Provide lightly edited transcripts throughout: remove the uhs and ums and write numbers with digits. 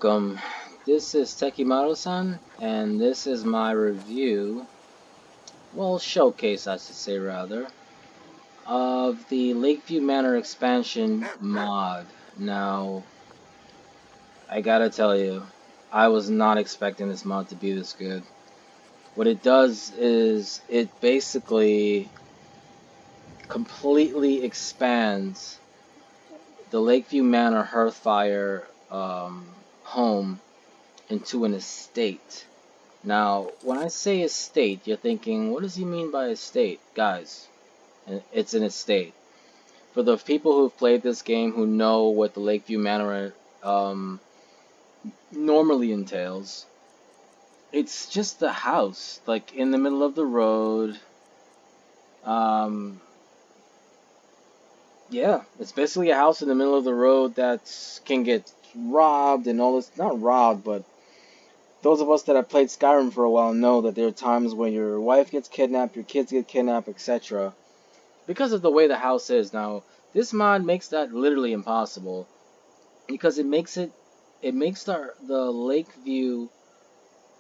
Welcome. This is Tekimaro-san, and this is my review, well, showcase, I should say rather, of the Lakeview Manor expansion mod. Now, I gotta tell you, I was not expecting this mod to be this good. What it does is it basically completely expands the Lakeview Manor Hearthfire home into an estate. Now, when I say estate, you're thinking, what does he mean by estate? Guys, it's an estate. For the people who've played this game who know what the Lakeview Manor normally entails, it's just a house, like in the middle of the road. Yeah, it's basically a house in the middle of the road that can get robbed and all this. Not robbed, but those of us that have played Skyrim for a while know that there are times when your wife gets kidnapped, your kids get kidnapped, etc. Because of the way the house is. Now, this mod makes that literally impossible because it makes the Lakeview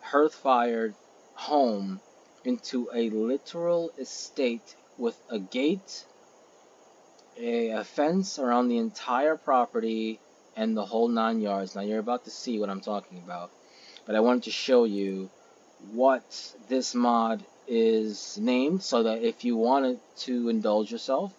Hearthfire home into a literal estate with a gate, a fence around the entire property, and the whole 9 yards. Now, you're about to see what I'm talking about. But I wanted to show you what this mod is named so that if you wanted to indulge yourself,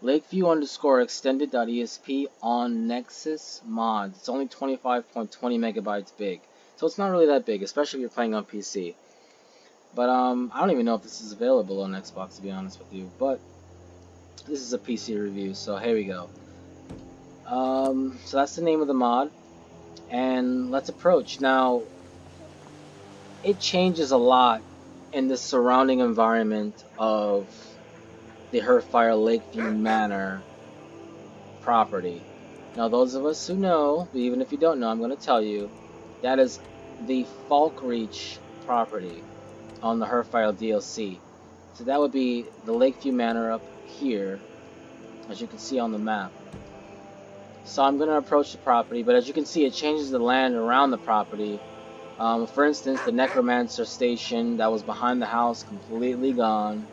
Lakeview _extended.esp on Nexus mods. It's only 25.20 megabytes big. So it's not really that big, especially if you're playing on PC. But I don't even know if this is available on Xbox, to be honest with you. But this is a PC review, so here we go. So that's the name of the mod. And let's approach. Now, it changes a lot in the surrounding environment of the Hearthfire Lakeview Manor property. Now, those of us who know, even if you don't know, I'm going to tell you, that is the Falkreach property on the Hearthfire DLC. So that would be the Lakeview Manor up here, as you can see on the map. So I'm going to approach the property, but as you can see, it changes the land around the property. For instance, the Necromancer station that was behind the house, completely gone.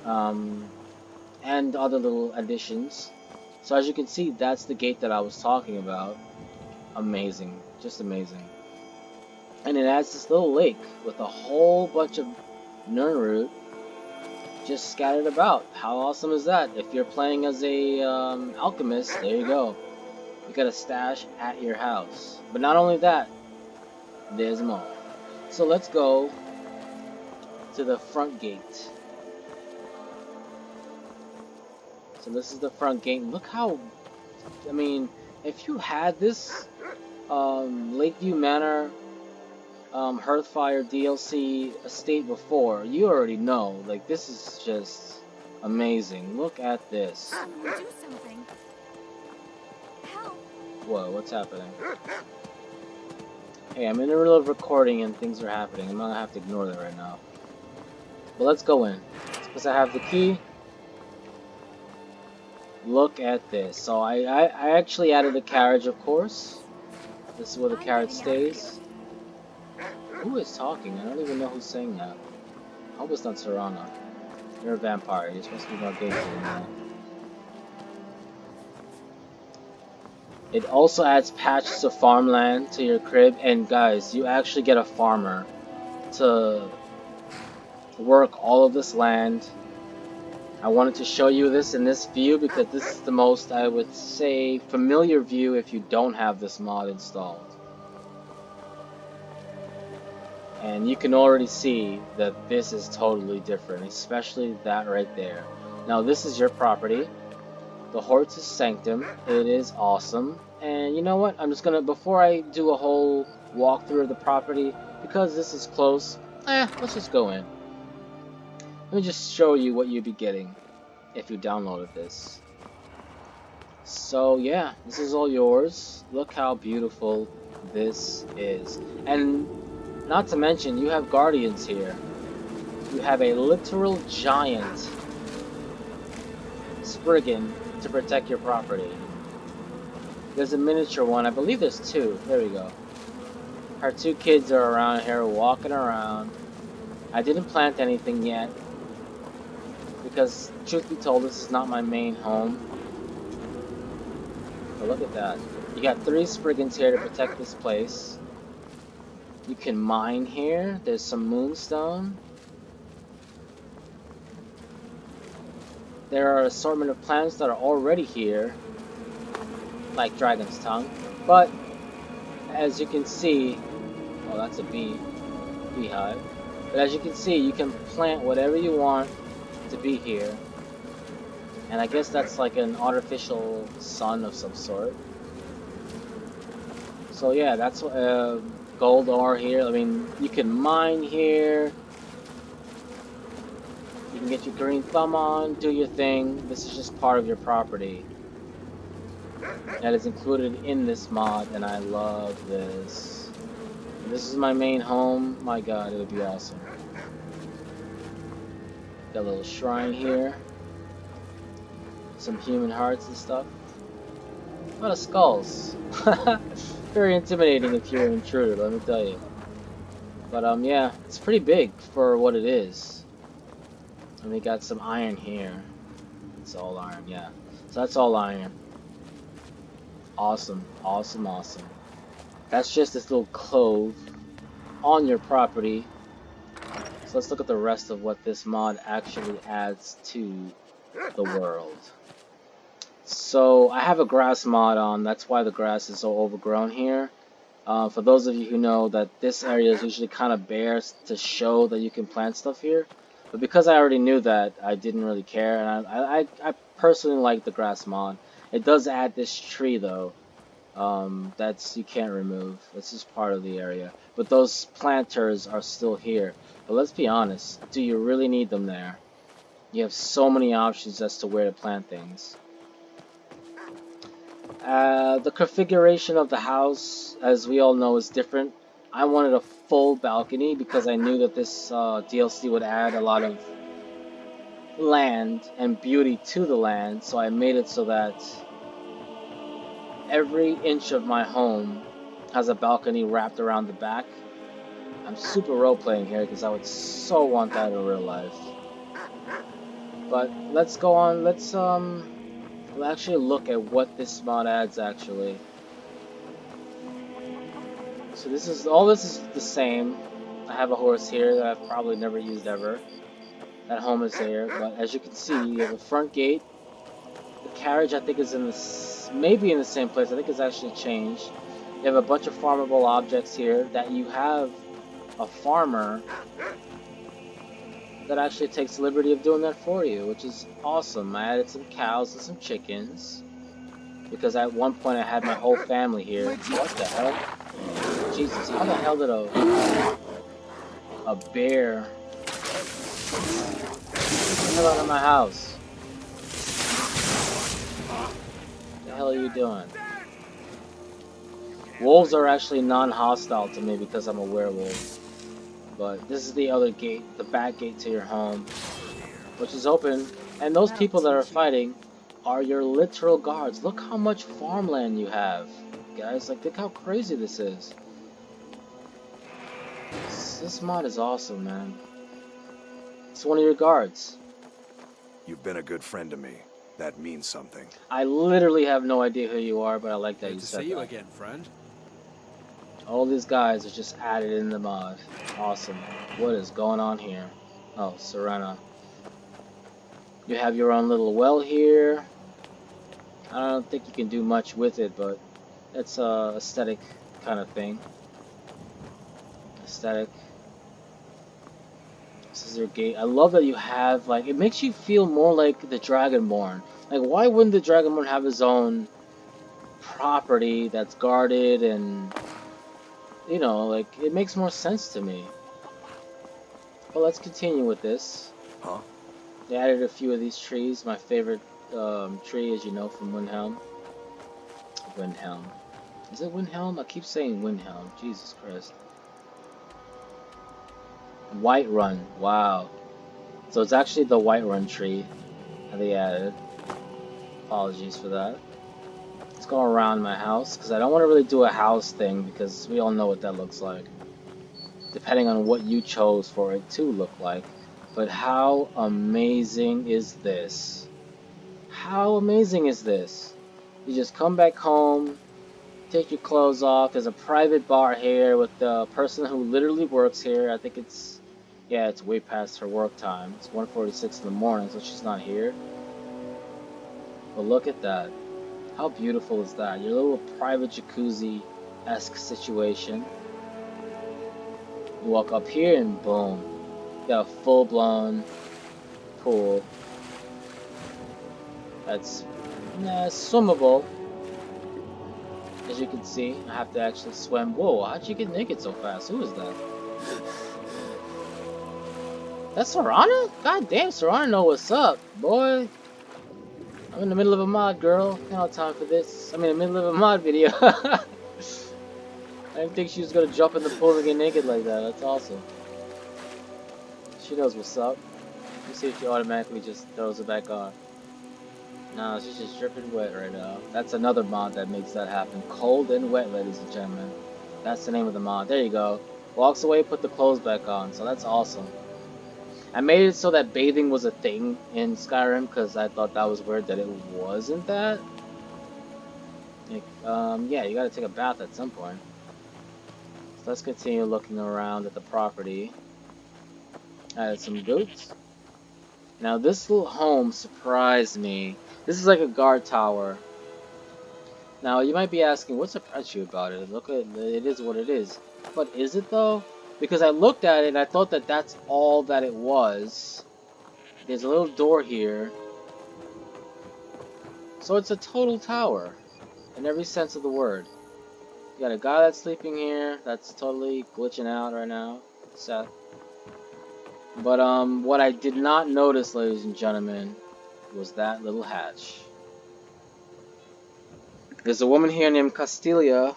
And other little additions. So as you can see, that's the gate that I was talking about. Amazing. Just amazing. And it adds this little lake with a whole bunch of Nirnroot just scattered about. How awesome is that? If you're playing as a alchemist, there you go. You got a stash at your house. But not only that, there's more. So let's go to the front gate. So this is the front gate. Look how, I mean, if you had this Lakeview Manor Hearthfire DLC estate before, you already know, like, this is just amazing. Look at this. Do something. Help. Whoa, what's happening? Hey, I'm in the middle of recording and things are happening. I'm gonna have to ignore that right now. But let's go in. Because I have the key. Look at this. So I actually added a carriage, of course. This is where the carriage stays. Who is talking? I don't even know who's saying that. I hope it's not Serana. You're a vampire. You're supposed to be more gangster than that. It also adds patches to farmland to your crib. And guys, you actually get a farmer to work all of this land. I wanted to show you this in this view because this is the most, I would say, familiar view if you don't have this mod installed. And you can already see that this is totally different, especially that right there. Now this is your property, the Hortus Sanctum. It is awesome. And you know what? I'm just gonna, before I do a whole walkthrough of the property, because this is close, let's just go in. Let me just show you what you'd be getting if you downloaded this. So yeah, this is all yours. Look how beautiful this is. And not to mention, you have guardians here. You have a literal giant Spriggan to protect your property. There's a miniature one. I believe there's two. There we go. Our two kids are around here walking around. I didn't plant anything yet because, truth be told, this is not my main home. But look at that. You got 3 Spriggans here to protect this place. You can mine here. There's some moonstone. There are an assortment of plants that are already here, like dragon's tongue. But as you can see, oh, that's a beehive. But as you can see, you can plant whatever you want to be here. And I guess that's like an artificial sun of some sort. So yeah, that's gold ore here. I mean, you can mine here. You can get your green thumb on, do your thing. This is just part of your property. That is included in this mod, and I love this. If this is my main home, my god, it would be awesome. Got a little shrine here. Some human hearts and stuff. A lot of skulls. Very intimidating if you're an intruder, let me tell you. But yeah, it's pretty big for what it is. And we got some iron here. It's all iron, yeah. So that's all iron. Awesome, awesome, awesome. That's just this little cove on your property. So let's look at the rest of what this mod actually adds to the world. So I have a grass mod on, that's why the grass is so overgrown here. For those of you who know that this area is usually kind of bare to show that you can plant stuff here. But because I already knew that, I didn't really care, and I personally like the grass mod. It does add this tree though, that's you can't remove. This is part of the area. But those planters are still here. But let's be honest, do you really need them there? You have so many options as to where to plant things. The configuration of the house, as we all know, is different. I wanted a full balcony because I knew that this DLC would add a lot of land and beauty to the land, so I made it so that every inch of my home has a balcony wrapped around the back. I'm super role-playing here because I would so want that in real life. But let's go on, we'll actually look at what this mod adds actually. So this is the same. I have a horse here that I've probably never used ever. That home is there, but as you can see, you have a front gate. The carriage I think is maybe in the same place. I think it's actually changed. You have a bunch of farmable objects here that you have a farmer that actually takes the liberty of doing that for you, which is awesome. I added some cows and some chickens because at one point I had my whole family here. What the hell? Jesus, how the hell did a bear get the hell out of my house? What the hell are you doing? Wolves are actually non-hostile to me because I'm a werewolf. But this is the other gate, the back gate to your home, which is open. And those people that are fighting are your literal guards. Look how much farmland you have, guys. Like, look how crazy this is. This mod is awesome, man. It's one of your guards. You've been a good friend to me. That means something. I literally have no idea who you are, but I like that Good you to said see you that. again, friend. All these guys are just added in the mod. Awesome. What is going on here? Oh, Serena. You have your own little well here. I don't think you can do much with it, but it's a aesthetic kind of thing. Aesthetic. This is your gate. I love that you have, like, it makes you feel more like the Dragonborn. Like, why wouldn't the Dragonborn have his own property that's guarded and, you know, like, it makes more sense to me. Well, let's continue with this. Huh? They added a few of these trees. My favorite tree, as you know, from Windhelm. Windhelm. Is it Windhelm? I keep saying Windhelm. Jesus Christ. Whiterun. Wow. So it's actually the Whiterun tree that they added. Apologies for that. Let's go around my house, because I don't want to really do a house thing, because we all know what that looks like. Depending on what you chose for it to look like. But how amazing is this? How amazing is this? You just come back home, take your clothes off. There's a private bar here with the person who literally works here. I think it's, yeah, it's way past her work time. It's 1:46 in the morning, so she's not here. But look at that. How beautiful is that? Your little private jacuzzi-esque situation. You walk up here and boom. You got a full-blown pool. That's swimmable. As you can see, I have to actually swim. Whoa, how'd you get naked so fast? Who is that? That's Serana? God damn, Serana know what's up, boy. I'm in the middle of a mod, girl. I don't have time for this. I'm in the middle of a mod video. I didn't think she was gonna jump in the pool and get naked like that. That's awesome. She knows what's up. Let me see if she automatically just throws it back on. No, she's just dripping wet right now. That's another mod that makes that happen. Cold and wet, ladies and gentlemen. That's the name of the mod. There you go. Walks away, put the clothes back on. So that's awesome. I made it so that bathing was a thing in Skyrim because I thought that was weird that it wasn't that. Like, yeah, you gotta take a bath at some point. So let's continue looking around at the property. Added some goats. Now this little home surprised me. This is like a guard tower. Now you might be asking, what surprised you about it? Look at it is what it is. But is it though? Because I looked at it and I thought that that's all that it was. There's a little door here. So it's a total tower. In every sense of the word. You got a guy that's sleeping here. That's totally glitching out right now. Seth. But what I did not notice, ladies and gentlemen, was that little hatch. There's a woman here named Castilia,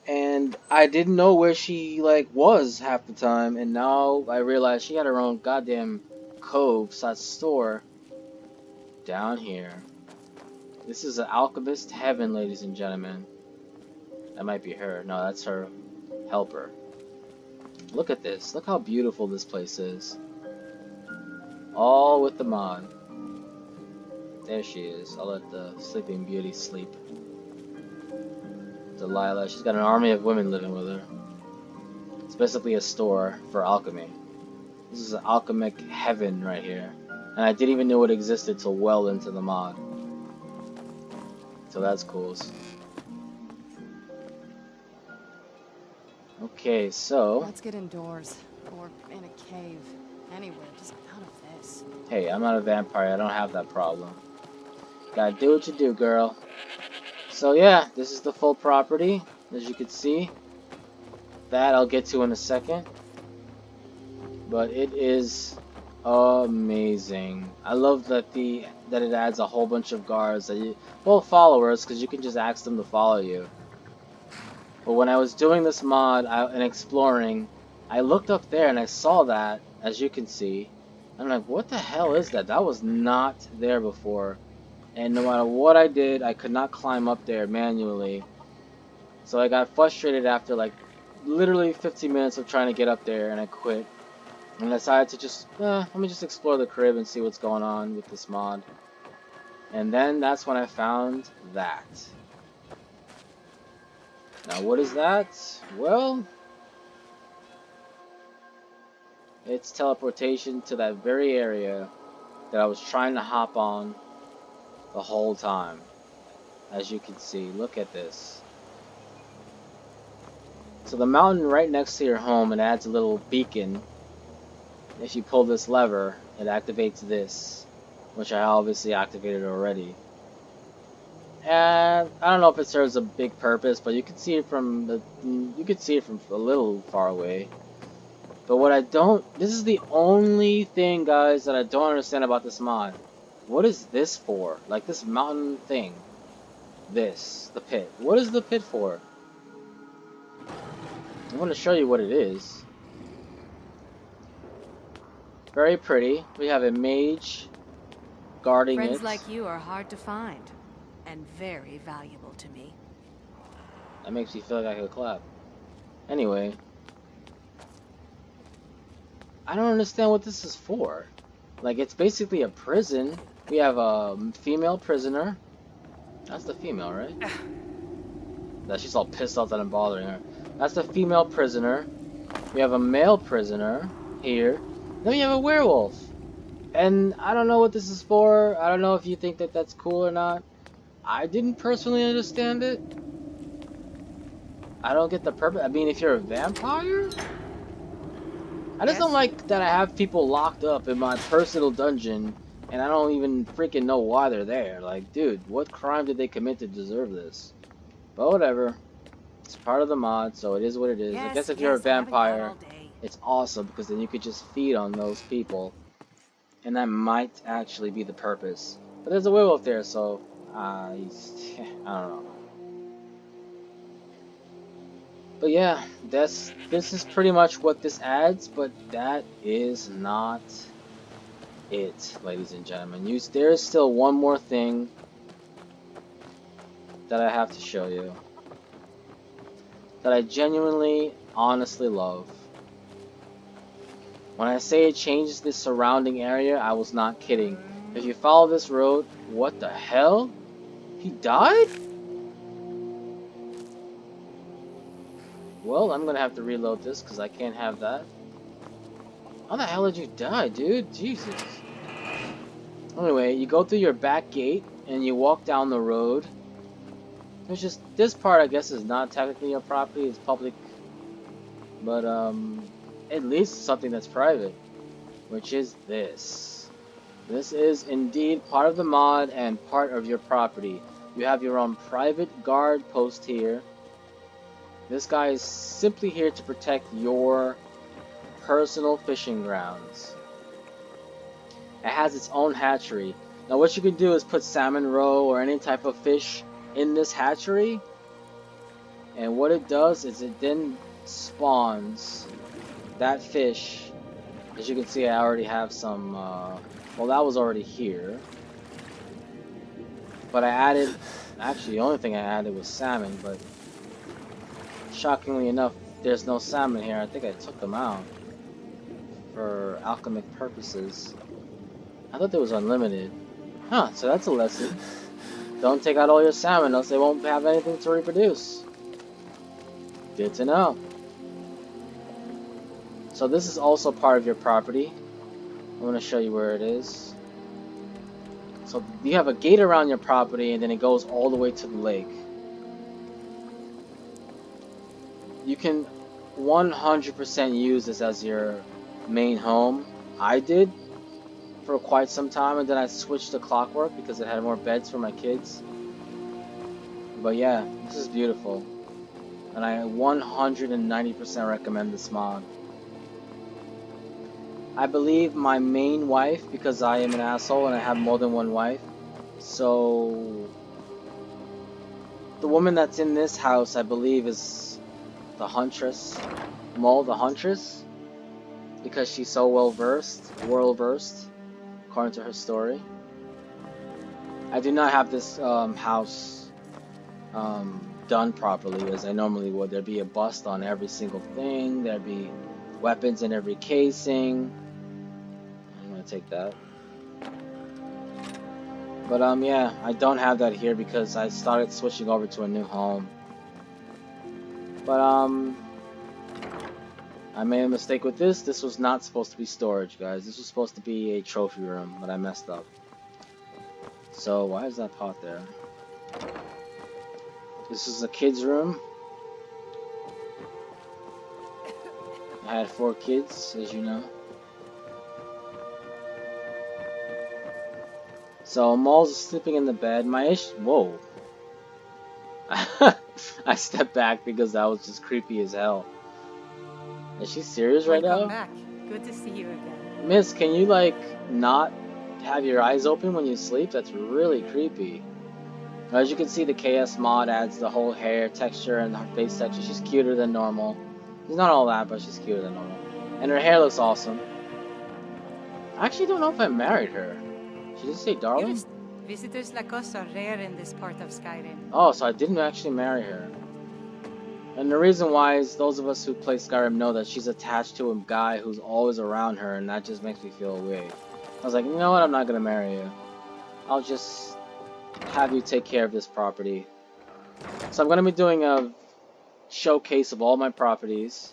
and I didn't know where she was half the time, and now I realize she had her own goddamn cove/store down here. This is an alchemist heaven, ladies and gentlemen. That might be her. No, that's her helper. Look at this. Look how beautiful this place is. All with the mod. There she is. I'll let the Sleeping Beauty sleep. Delilah. She's got an army of women living with her. It's basically a store for alchemy. This is an alchemic heaven right here. And I didn't even know it existed till well into the mod. So that's cool. Okay, so... Let's get indoors. Or in a cave. Anywhere, just out of this. Hey, I'm not a vampire. I don't have that problem. Gotta do what you do, girl. So yeah, this is the full property, as you can see. That I'll get to in a second. But it is amazing. I love that that it adds a whole bunch of guards that followers, because you can just ask them to follow you. But when I was doing this mod and exploring, I looked up there and I saw that, as you can see. I'm like, what the hell is that? That was not there before. And no matter what I did, I could not climb up there manually. So I got frustrated after literally 15 minutes of trying to get up there, and I quit. And I decided to just, let me just explore the crib and see what's going on with this mod. And then that's when I found that. Now what is that? Well, it's teleportation to that very area that I was trying to hop on the whole time. As you can see, look at this. So the mountain right next to your home, it adds a little beacon. If you pull this lever, it activates this, which I obviously activated already. And I don't know if it serves a big purpose, but you can see it from a little far away. But this is the only thing, guys, that I don't understand about this mod. What is this for? Like this mountain thing. The pit. What is the pit for? I'm going to show you what it is. Very pretty. We have a mage guarding it. Friends like you are hard to find. and very valuable to me. That makes me feel like I could clap. Anyway, I don't understand what this is for. Like, it's basically a prison. We have a female prisoner. That's the female, right? That she's all pissed off that I'm bothering her. That's the female prisoner. We have a male prisoner here. Then we have a werewolf. And I don't know what this is for. I don't know if you think that that's cool or not. I didn't personally understand it. I don't get the purpose. I mean, if you're a vampire? I just don't Yes? like that I have people locked up in my personal dungeon and I don't even freaking know why they're there. Like, dude, what crime did they commit to deserve this? But whatever. It's part of the mod, so it is what it is. I guess Yes, if you're a yes, I haven't got vampire, all day. it's awesome because then you could just feed on those people. And that might actually be the purpose. But there's a werewolf there, so I don't know. But yeah, this is pretty much what this adds, but that is not it, ladies and gentlemen. There is still one more thing that I have to show you that I genuinely, honestly love. When I say it changes the surrounding area, I was not kidding. If you follow this road, what the hell? He died? Well, I'm gonna have to reload this because I can't have that. How the hell did you die, dude? Jesus. Anyway, you go through your back gate and you walk down the road. There's just this part, I guess, is not technically your property; it's public, but at least something that's private, which is this. This is indeed part of the mod and part of your property. You have your own private guard post here. This guy is simply here to protect your personal fishing grounds. It has its own hatchery. Now what you can do is put salmon roe or any type of fish in this hatchery, and what it does is it then spawns that fish. As you can see, I already have some, well, that was already here, but I added, actually the only thing I added was salmon, but shockingly enough, there's no salmon here. I think I took them out for alchemic purposes. I thought there was unlimited. Huh, so that's a lesson. Don't take out all your salmon, else they won't have anything to reproduce. Good to know. So this is also part of your property. I'm going to show you where it is. So you have a gate around your property and then it goes all the way to the lake. You can 100% use this as your main home. I did for quite some time, and then I switched to Clockwork because it had more beds for my kids. But yeah, this is beautiful, and I 190% recommend this mod. I believe my main wife, because I am an asshole and I have more than one wife, so the woman that's in this house, I believe, is the Huntress, Mole the Huntress, because she's so world versed, according to her story. I do not have this house done properly as I normally would. There'd be a bust on every single thing. There'd be weapons in every casing. I'm gonna take that. But yeah, I don't have that here because I started switching over to a new home. But I made a mistake with this. This was not supposed to be storage, guys. This was supposed to be a trophy room, but I messed up. So why is that pot there? This is a kid's room. I had 4 kids, as you know. So Maul's sleeping in the bed. Whoa. I stepped back because that was just creepy as hell. Is she serious right Welcome now? back. Good to see you again. Miss, can you like not have your eyes open when you sleep? That's really creepy. As you can see, the KS mod adds the whole hair texture and her face texture. She's cuter than normal. She's not all that, but she's cuter than normal. And her hair looks awesome. I actually don't know if I married her. She just say darling? Visitors like us are rare in this part of Skyrim. Oh, so I didn't actually marry her. And the reason why is those of us who play Skyrim know that she's attached to a guy who's always around her, and that just makes me feel weird. I was like, you know what, I'm not gonna marry you. I'll just have you take care of this property. So I'm gonna be doing a showcase of all my properties.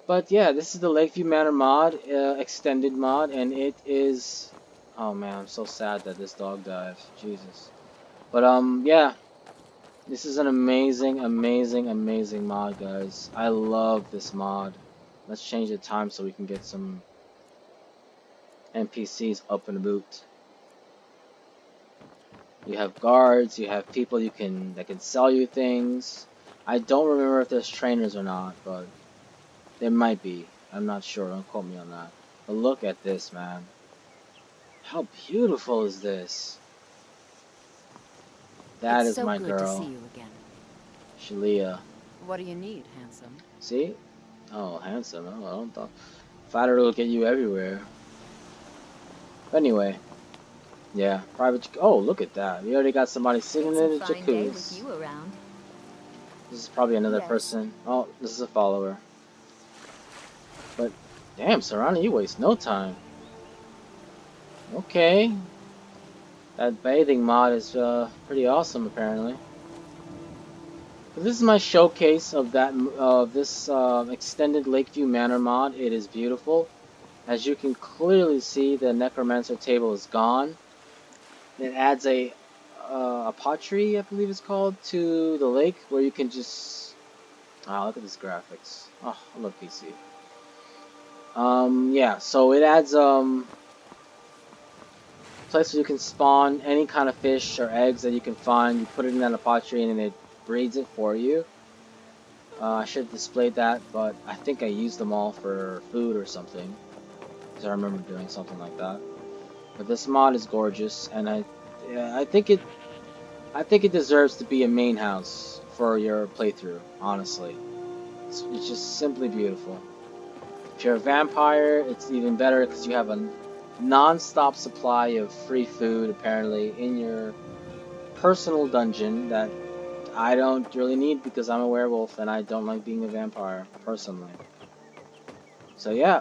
But yeah, this is the Lakeview Manor mod, extended mod, and it is... Oh man, I'm so sad that this dog died. Jesus. But yeah. This is an amazing, amazing, amazing mod, guys. I love this mod. Let's change the time so we can get some NPCs up in the boot. You have guards, you have people that can sell you things. I don't remember if there's trainers or not, but there might be. I'm not sure, don't quote me on that. But look at this, man. How beautiful is this? That is my girl. It's so good to see you again. Shalia. What do you need, handsome? See? Oh, handsome. Oh, I don't thought. Fighter will get you everywhere. Anyway. Yeah, private. Oh, look at that. We already got somebody sitting in the jacuzzi. This is probably another person. Oh, this is a follower. But, damn, Serrano, you waste no time. Okay. That bathing mod is pretty awesome, apparently. But this is my showcase of this extended Lakeview Manor mod. It is beautiful. As you can clearly see, the necromancer table is gone. It adds a pottery, I believe it's called, to the lake where you can just... Oh, look at these graphics. Oh, I love PC. Yeah, so it adds place where you can spawn any kind of fish or eggs that you can find. You put it in that pottery and it breeds it for you. I should have displayed that, but I think I used them all for food or something, because I remember doing something like that. But this mod is gorgeous, and I think it deserves to be a main house for your playthrough. Honestly, it's just simply beautiful. If you're a vampire, it's even better because you have a non-stop supply of free food apparently in your personal dungeon that I don't really need because I'm a werewolf and I don't like being a vampire personally. So yeah,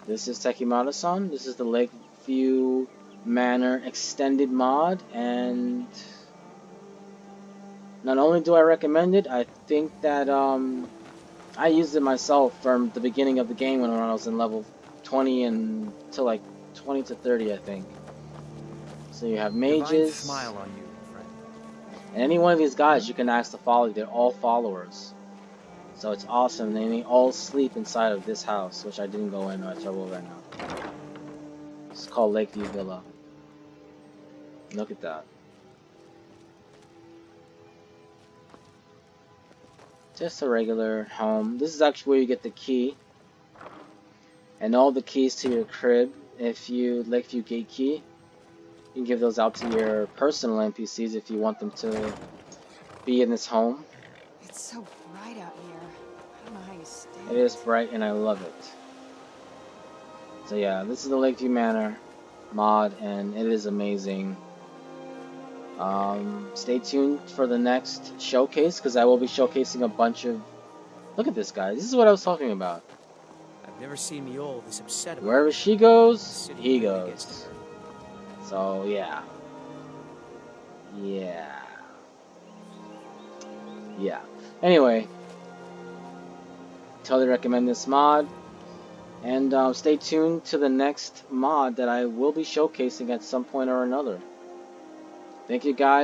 this is Tekimata-san. This is the Lakeview Manor Extended mod, and not only do I recommend it, I think that I used it myself from the beginning of the game when I was in level 20 and to like 20 to 30, I think. So you have mages. Smile on you, friend. And any one of these guys you can ask to follow you. They're all followers. So it's awesome. They may all sleep inside of this house, which I didn't go in, which I will right now. It's called Lakeview Villa. Look at that. Just a regular home. This is actually where you get the key. And all the keys to your crib. If you Lakeview Gate key, you can give those out to your personal NPCs if you want them to be in this home. It's so bright out here. I don't know how you stand It is bright and I love it. So yeah, this is the Lakeview Manor mod and it is amazing. Stay tuned for the next showcase because I will be showcasing a bunch of... Look at this guy. This is what I was talking about. I've never seen Mule this upset about Wherever it. she goes, City he really gets to goes. her. So yeah. Yeah. Anyway, totally recommend this mod. And stay tuned to the next mod that I will be showcasing at some point or another. Thank you guys.